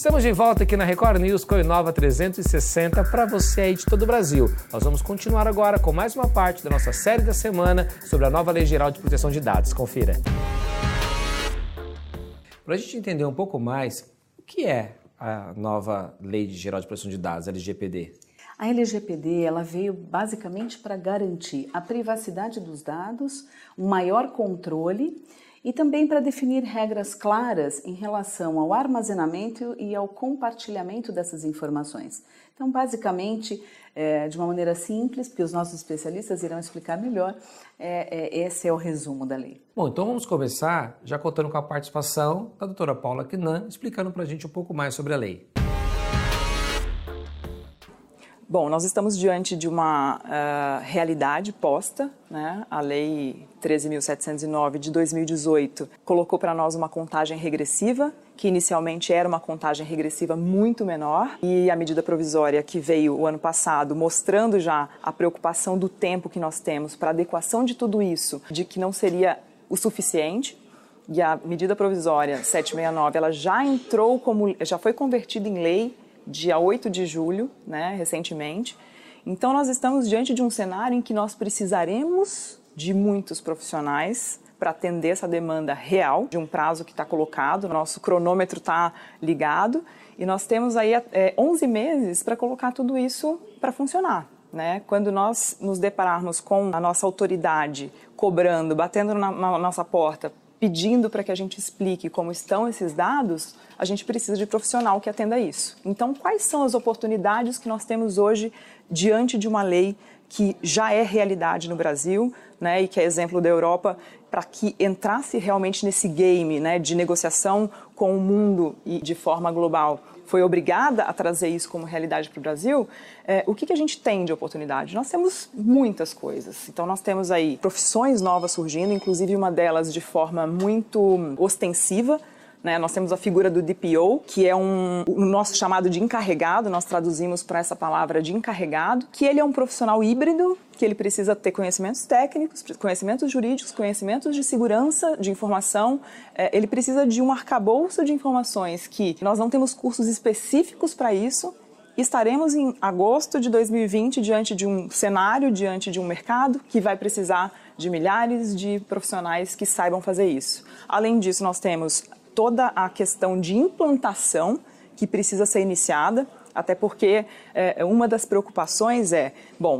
Estamos de volta aqui na Record News com o Inova 360 para você aí de todo o Brasil. Nós vamos continuar agora com mais uma parte da nossa série da semana sobre a nova Lei Geral de Proteção de Dados. Confira. Para a gente entender um pouco mais, o que é a nova Lei Geral de Proteção de Dados, LGPD? A LGPD ela veio basicamente para garantir a privacidade dos dados, um maior controle e também para definir regras claras em relação ao armazenamento e ao compartilhamento dessas informações. Então, basicamente, de uma maneira simples, porque os nossos especialistas irão explicar melhor, esse é o resumo da lei. Bom, então vamos começar já contando com a participação da doutora Paula Knan, explicando para a gente um pouco mais sobre a lei. Bom, nós estamos diante de uma realidade posta, né? A Lei 13.709 de 2018 colocou para nós uma contagem regressiva, que inicialmente era uma contagem regressiva muito menor, e a medida provisória que veio o ano passado, mostrando já a preocupação do tempo que nós temos para a adequação de tudo isso, de que não seria o suficiente, e a medida provisória 769, ela já foi convertida em lei dia 8 de julho, né, recentemente. Então, nós estamos diante de um cenário em que nós precisaremos de muitos profissionais para atender essa demanda real, de um prazo que está colocado, nosso cronômetro está ligado, e nós temos aí 11 meses para colocar tudo isso para funcionar. Né? Quando nós nos depararmos com a nossa autoridade cobrando, batendo na nossa porta, pedindo para que a gente explique como estão esses dados, a gente precisa de profissional que atenda isso. Então, quais são as oportunidades que nós temos hoje diante de uma lei que já é realidade no Brasil, né, e que é exemplo da Europa, para que entrasse realmente nesse game, né, de negociação com o mundo e de forma global, foi obrigada a trazer isso como realidade para o Brasil, o que a gente tem de oportunidade? Nós temos muitas coisas. Então, nós temos aí profissões novas surgindo, inclusive uma delas de forma muito ostensiva, né? Nós temos a figura do DPO, que é o nosso chamado de encarregado, nós traduzimos para essa palavra de encarregado, que ele é um profissional híbrido, que ele precisa ter conhecimentos técnicos, conhecimentos jurídicos, conhecimentos de segurança, de informação, ele precisa de um arcabouço de informações que nós não temos cursos específicos para isso. Estaremos em agosto de 2020 diante de um cenário, diante de um mercado que vai precisar de milhares de profissionais que saibam fazer isso. Além disso, nós temos toda a questão de implantação que precisa ser iniciada, até porque uma das preocupações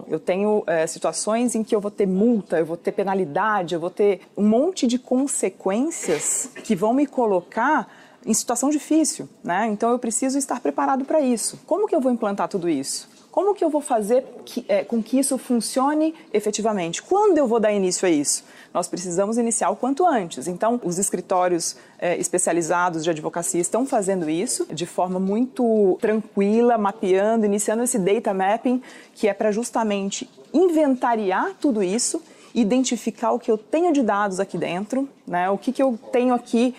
eu tenho situações em que eu vou ter multa, eu vou ter penalidade, eu vou ter um monte de consequências que vão me colocar em situação difícil, né? Então eu preciso estar preparado para isso. Como que eu vou implantar tudo isso? Como que eu vou fazer com que isso funcione efetivamente? Quando eu vou dar início a isso? Nós precisamos iniciar o quanto antes. Então, os escritórios especializados de advocacia estão fazendo isso de forma muito tranquila, mapeando, iniciando esse data mapping, que é para justamente inventariar tudo isso, identificar o que eu tenho de dados aqui dentro, né? O que eu tenho aqui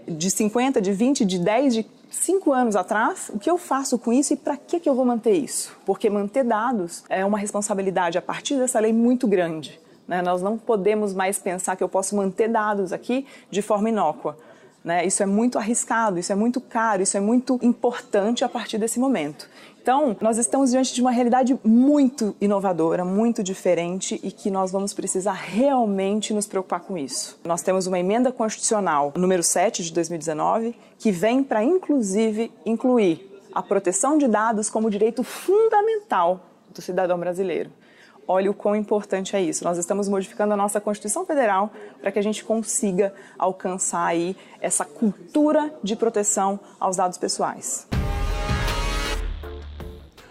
de 50, de 20, de 10, de 5 anos atrás, o que eu faço com isso e para que eu vou manter isso? Porque manter dados é uma responsabilidade a partir dessa lei muito grande, né? Nós não podemos mais pensar que eu posso manter dados aqui de forma inócua, né? Isso é muito arriscado, isso é muito caro, isso é muito importante a partir desse momento. Então, nós estamos diante de uma realidade muito inovadora, muito diferente e que nós vamos precisar realmente nos preocupar com isso. Nós temos uma emenda constitucional número 7 de 2019 que vem para, inclusive, incluir a proteção de dados como direito fundamental do cidadão brasileiro. Olha o quão importante é isso. Nós estamos modificando a nossa Constituição Federal para que a gente consiga alcançar aí essa cultura de proteção aos dados pessoais.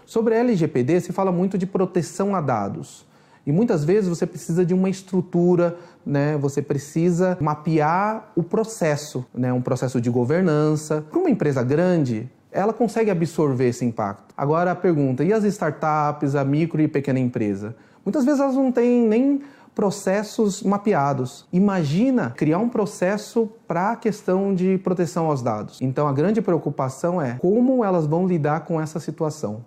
Sobre a LGPD, se fala muito de proteção a dados. E muitas vezes você precisa de uma estrutura, né? Você precisa mapear o processo, né? Um processo de governança. Para uma empresa grande, ela consegue absorver esse impacto. Agora a pergunta, e as startups, a micro e pequena empresa? Muitas vezes elas não têm nem processos mapeados. Imagina criar um processo para a questão de proteção aos dados. Então a grande preocupação é como elas vão lidar com essa situação.